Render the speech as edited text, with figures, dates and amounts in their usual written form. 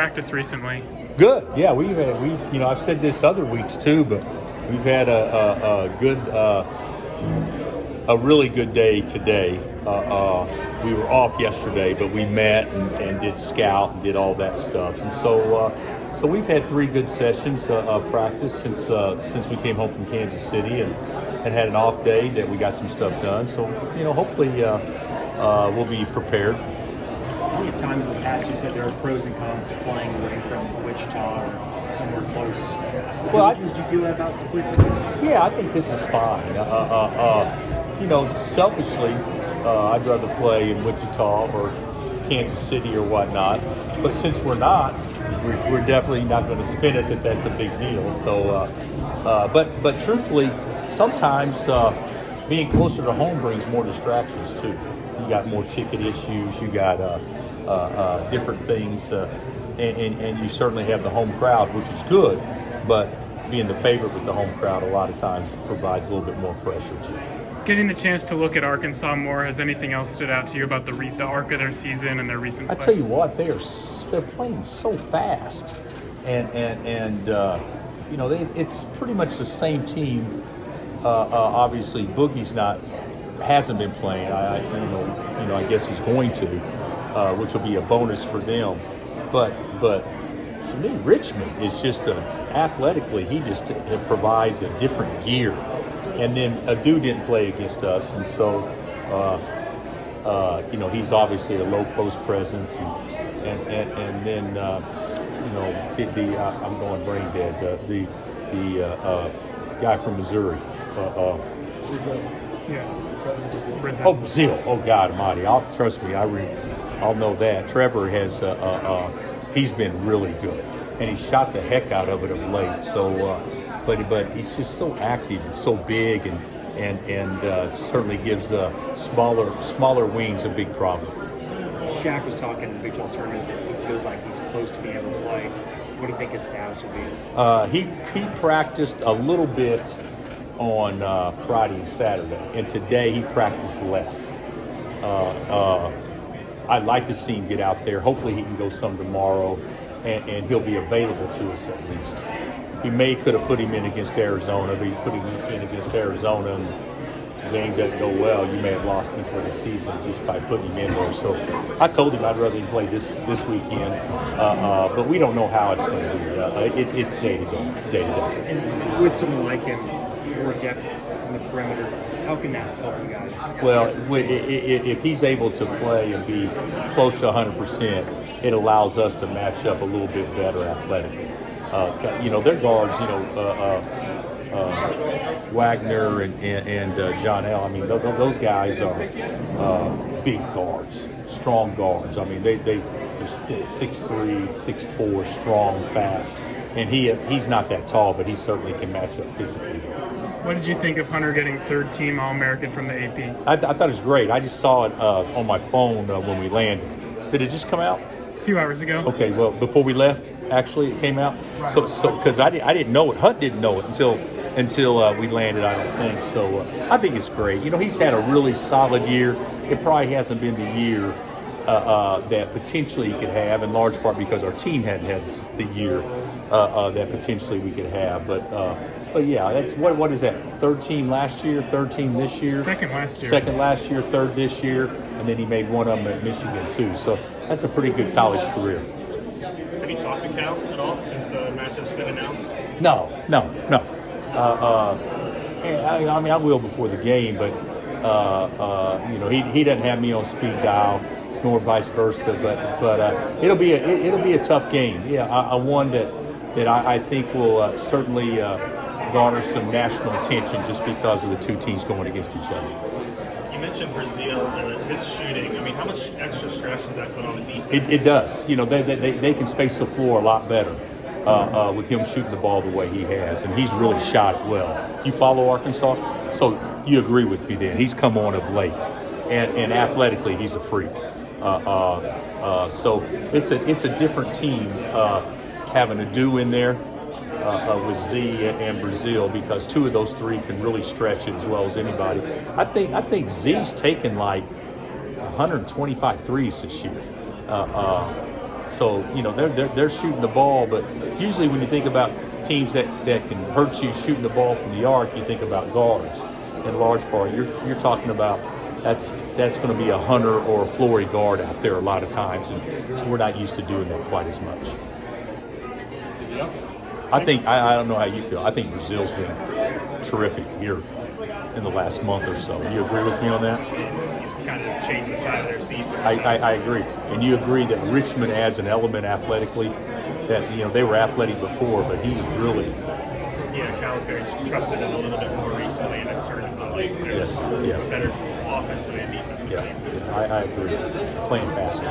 Practice recently. Good. Yeah, we I've said this other weeks too, but we've had a good, a really good day today. We were off yesterday, but we met and did scout and did all that stuff, and so we've had 3 good sessions of practice since we came home from Kansas City and had an off day that we got some stuff done. So hopefully we'll be prepared. How many times in the past you said there are pros and cons to playing away from Wichita or somewhere close? Well, did you feel that about the place? Yeah, I think this is fine. Selfishly, I'd rather play in Wichita or Kansas City or whatnot. But since we're not, we're definitely not going to spin it that that's a big deal. So, but truthfully, sometimes being closer to home brings more distractions too. You got more ticket issues. You got different things, and you certainly have the home crowd, which is good. But being the favorite with the home crowd a lot of times provides a little bit more pressure to you. Getting the chance to look at Arkansas more, has anything else stood out to you about the arc of their season and their recent play? I tell you what, they're playing so fast, and it's pretty much the same team. Obviously, Boogie's hasn't been playing. I guess he's going to, which will be a bonus for them. But to me, Richmond is just athletically, he just provides a different gear. And then Adu didn't play against us, and so he's obviously a low post presence, and then I'm going brain dead. The guy from Missouri. Brazil. Oh God Almighty! Trust me. I'll know that. Trevor has he's been really good, and he shot the heck out of it of late. So. But he's just so active and so big, and certainly gives smaller wings a big problem. Shaq was talking in the Big 12 tournament that he feels like he's close to being able to play. What do you think his status will be? He practiced a little bit on Friday and Saturday, and today he practiced less. I'd like to see him get out there. Hopefully he can go some tomorrow, and he'll be available to us at least. He could have put him in against Arizona, but he put him in against Arizona, and the game doesn't go well. You may have lost him for the season just by putting him in there. So I told him I'd rather him play this weekend, but we don't know how it's going to be. It's day to day. And with someone like him, more depth in the perimeter, how can that help you guys? Well, if he's able to play and be close to 100%, it allows us to match up a little bit better athletically. Their guards, Wagner and John L. I mean, those guys are big guards, strong guards. I mean, they're 6'3", 6'4", strong, fast. And he's not that tall, but he certainly can match up physically. What did you think of Hunter getting third-team All-American from the AP? I thought it was great. I just saw it on my phone when we landed. Did it just come out? A few hours ago. Okay, well, before we left, actually, it came out. Right. So because I didn't know it. Hunt didn't know it until we landed, I don't think. So I think it's great. He's had a really solid year. It probably hasn't been the year that potentially he could have, in large part because our team hadn't had the year that potentially we could have. But yeah, that's what is that? Third team last year, third team this year. Second last year, third this year, and then he made one of them at Michigan too. So that's a pretty good college career. Have you talked to Cal at all since the matchup's been announced? No. I will before the game, but he doesn't have me on speed dial, nor vice versa. But it'll be a tough game. Yeah, one that I think will certainly garner some national attention just because of the two teams going against each other. You mentioned Brazil and his shooting. I mean, how much extra stress does that put on the defense? It does. They can space the floor a lot better with him shooting the ball the way he has, and he's really shot it well. You follow Arkansas, so you agree with me then. He's come on of late, and athletically he's a freak. So it's a different team having Adu in there with Z and Brazil, because two of those three can really stretch it as well as anybody. I think Z's taken like 125 threes this year. So they're shooting the ball, but usually when you think about teams that can hurt you shooting the ball from the arc, you think about guards. In large part, you're talking about that's going to be a Hunter or a Flory guard out there a lot of times, and we're not used to doing that quite as much. Yes. I think I don't know how you feel. I think Brazil's been terrific here in the last month or so. You agree with me on that? He's kind of changed the tide of their season. I agree. And you agree that Richmond adds an element athletically that, they were athletic before, but he was really. Yeah, Calipari's trusted him a little bit more recently, and it's started to there's better offensive and defensive. Yeah, I agree. Playing faster.